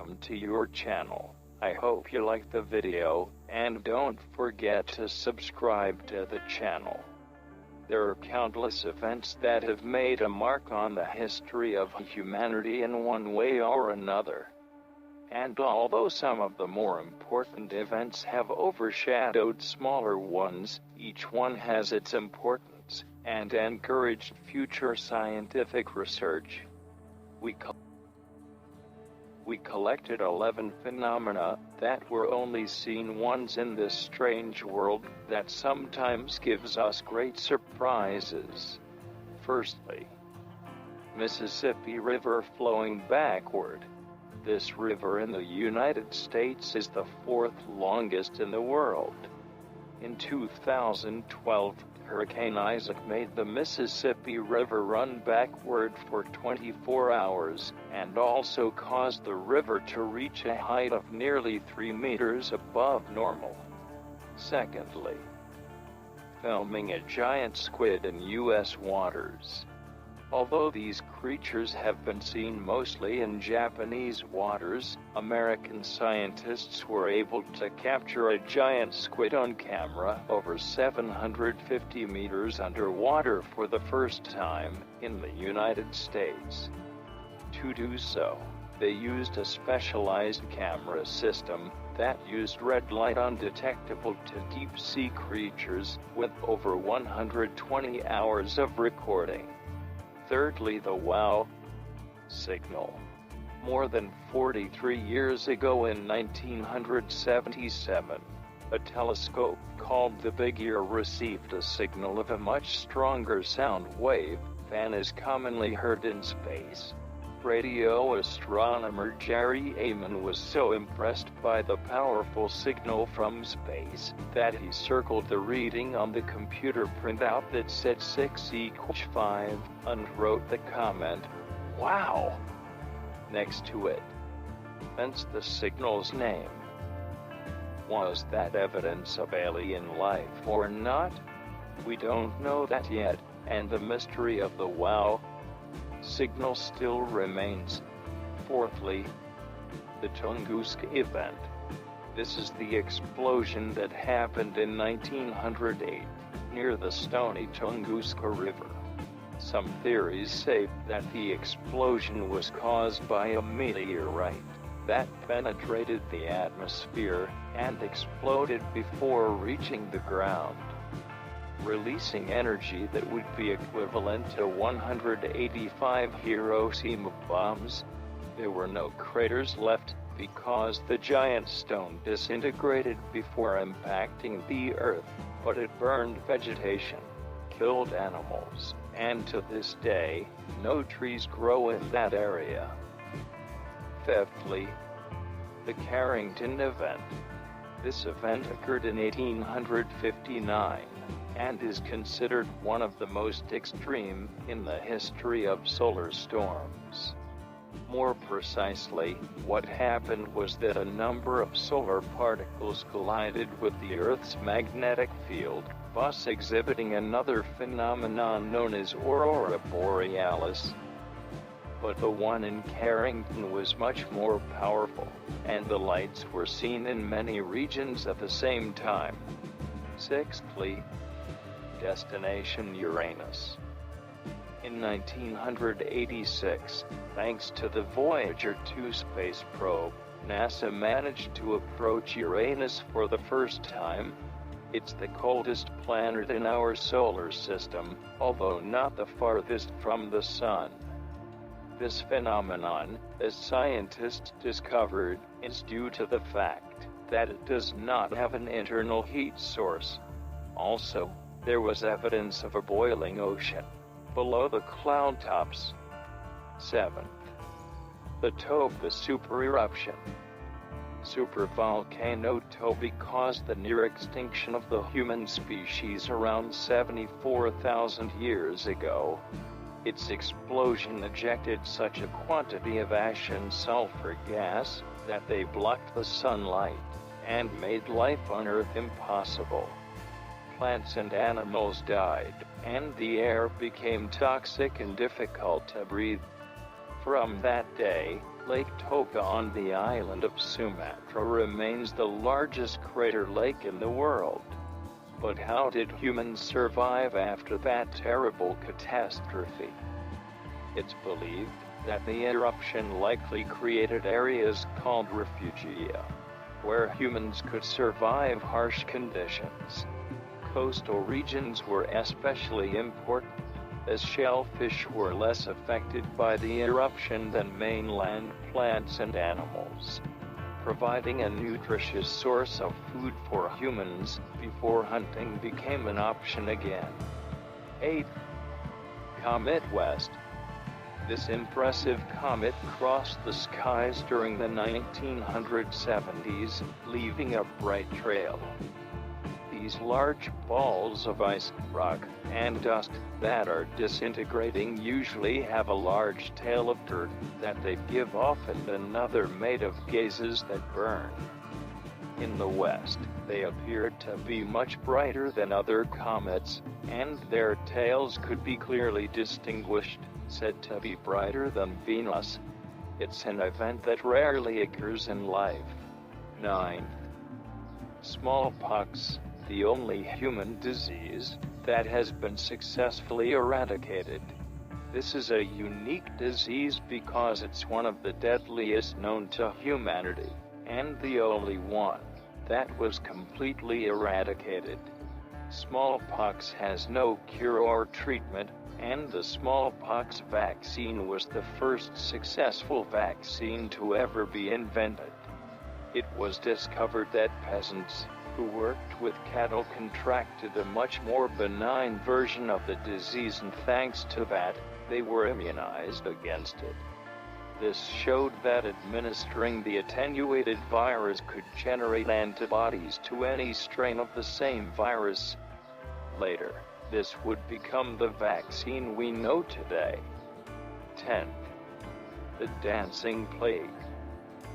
welcome to your channel. I hope you like the video, and don't forget to subscribe to the channel. There are countless events that have made a mark on the history of humanity in one way or another. And although some of the more important events have overshadowed smaller ones, each one has its importance and encouraged future scientific research. We collected 11 phenomena that were only seen once in this strange world that sometimes gives us great surprises. Firstly, Mississippi River flowing backward. This river in the United States is the fourth longest in the world. In 2012, Hurricane Isaac made the Mississippi River run backward for 24 hours, and also caused the river to reach a height of nearly 3 meters above normal. Secondly, filming a giant squid in U.S. waters. Although these creatures have been seen mostly in Japanese waters, American scientists were able to capture a giant squid on camera over 750 meters underwater for the first time in the United States. To do so, they used a specialized camera system that used red light undetectable to deep-sea creatures with over 120 hours of recording. Thirdly, the WOW signal. More than 43 years ago in 1977, a telescope called the Big Ear received a signal of a much stronger sound wave than is commonly heard in space. Radio astronomer Jerry Amon was so impressed by the powerful signal from space that he circled the reading on the computer printout that said 6 equals 5, and wrote the comment, "Wow!" next to it. Hence the signal's name. Was that evidence of alien life or not? We don't know that yet, and the mystery of the WOW signal still remains. Fourthly, the Tunguska event. This is the explosion that happened in 1908 near the stony Tunguska River. Some theories say that the explosion was caused by a meteorite that penetrated the atmosphere and exploded before reaching the ground, releasing energy that would be equivalent to 185 Hiroshima bombs. There were no craters left because the giant stone disintegrated before impacting the earth, but it burned vegetation, killed animals, and to this day, no trees grow in that area. Fifthly, the Carrington event. This event occurred in 1859. And is considered one of the most extreme in the history of solar storms. More precisely, what happened was that a number of solar particles collided with the Earth's magnetic field, thus exhibiting another phenomenon known as aurora borealis. But the one in Carrington was much more powerful, and the lights were seen in many regions at the same time. Sixthly, Destination Uranus. In 1986, thanks to the Voyager 2 space probe, NASA managed to approach Uranus for the first time. It's the coldest planet in our solar system, although not the farthest from the Sun. This phenomenon, as scientists discovered, is due to the fact that it does not have an internal heat source. Also, there was evidence of a boiling ocean below the cloud tops. Seventh, the Toba supereruption. Supervolcano Toba caused the near extinction of the human species around 74,000 years ago. Its explosion ejected such a quantity of ash and sulfur gas that they blocked the sunlight and made life on Earth impossible. Plants and animals died, and the air became toxic and difficult to breathe. From that day, Lake Toka on the island of Sumatra remains the largest crater lake in the world. But how did humans survive after that terrible catastrophe? It's believed that the eruption likely created areas called refugia, where humans could survive harsh conditions. Coastal regions were especially important, as shellfish were less affected by the eruption than mainland plants and animals, providing a nutritious source of food for humans before hunting became an option again. 8. Comet West. This impressive comet crossed the skies during the 1970s, leaving a bright trail. These large balls of ice, rock, and dust that are disintegrating usually have a large tail of dirt that they give off and another made of gases that burn. In the west, they appeared to be much brighter than other comets, and their tails could be clearly distinguished, said to be brighter than Venus. It's an event that rarely occurs in life. 9. Smallpox, the only human disease that has been successfully eradicated. This is a unique disease because it's one of the deadliest known to humanity, and the only one that was completely eradicated. Smallpox has no cure or treatment, and the smallpox vaccine was the first successful vaccine to ever be invented. It was discovered that peasants who worked with cattle contracted a much more benign version of the disease, and thanks to that, they were immunized against it. This showed that administering the attenuated virus could generate antibodies to any strain of the same virus. Later, this would become the vaccine we know today. 10. The Dancing Plague.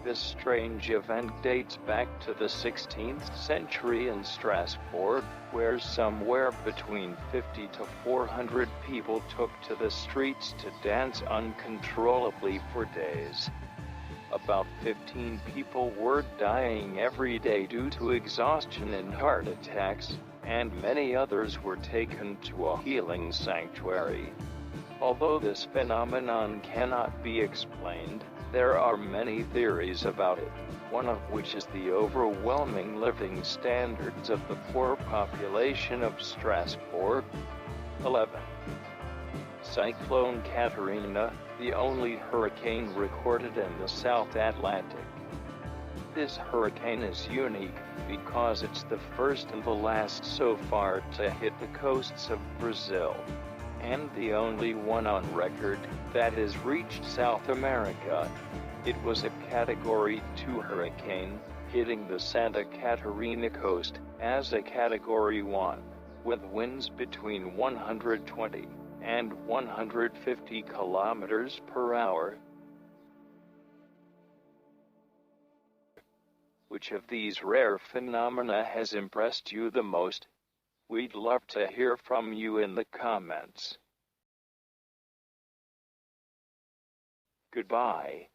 This strange event dates back to the 16th century in Strasbourg, where somewhere between 50 to 400 people took to the streets to dance uncontrollably for days. About 15 people were dying every day due to exhaustion and heart attacks, and many others were taken to a healing sanctuary. Although this phenomenon cannot be explained, there are many theories about it, one of which is the overwhelming living standards of the poor population of Strasbourg. 11. Cyclone Katrina, the only hurricane recorded in the South Atlantic. This hurricane is unique because it's the first and the last so far to hit the coasts of Brazil, and the only one on record that has reached South America. It was a Category 2 hurricane, hitting the Santa Catarina coast as a Category 1, with winds between 120 and 150 kilometers per hour. Which of these rare phenomena has impressed you the most? We'd love to hear from you in the comments. Goodbye.